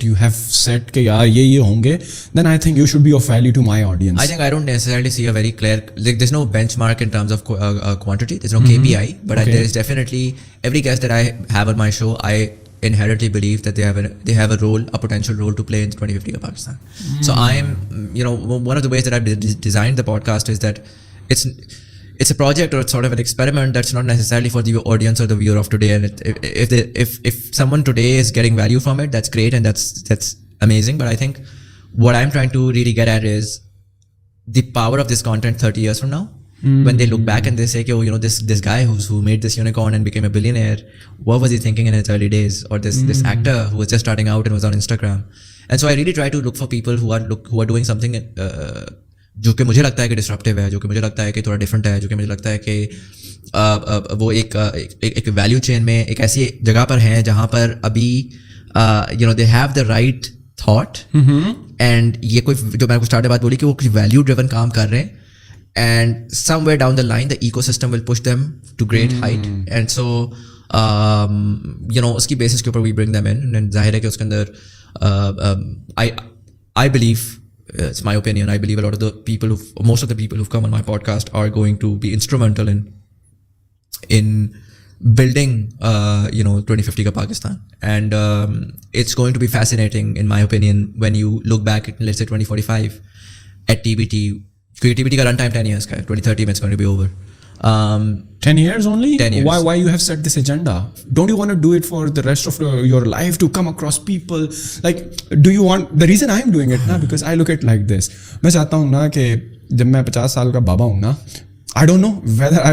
you have set कि यार ये होंगे, then I think you should be of value to my audience. I think I don't necessarily see a very clear, like there's no benchmark in terms of quantity, there's no KPI, but there is definitely, every guest that I have on my show, I inherently believe that they have a role, a potential role to play in 2050 of Pakistan. So I'm, one of the ways that I've designed the podcast is that it's a project or it's sort of an experiment that's not necessarily for the audience or the viewer of today. And if someone today is getting value from it, that's great and that's amazing. But I think what I'm trying to really get at is the power of this content 30 years from now. When they look back and they say, oh, this guy who made this unicorn and became a billionaire, what was he thinking in his early days? Or this actor who was just starting out and was on Instagram. And so I really try to look for people who are doing something जो कि मुझे लगता है कि disruptive है, जो कि मुझे लगता है कि थोड़ा डिफरेंट है, जो कि मुझे लगता है कि वो एक वैल्यू चेन में एक ऐसी जगह पर हैं जहाँ पर अभी they have the right thought and ये कोई जो मैंने स्टार्ट बात बोली कि वो कुछ वैल्यू ड्रिवन काम कर रहे हैं and somewhere down the line the ecosystem will push them to great height and so उसकी basis के ऊपर we bring them in and जाहिर है कि उसके अंदर I believe it's my opinion, I believe most of the people who've come on my podcast are going to be instrumental in building 2050 ka Pakistan and it's going to be fascinating in my opinion when you look back at let's say 2045 at TBT. TBT ka runtime 10 years ka 2030 it's going to be over. 10 years only? 10 years. Why you have set this agenda? Don't you want to do it for the rest of your life to come across people? Like, do you want... The reason I'm doing it ना, because I look at like this. मैं चाहता हूँ ना कि जब मैं 50 साल का बाबा हूँ ना, I don't know whether I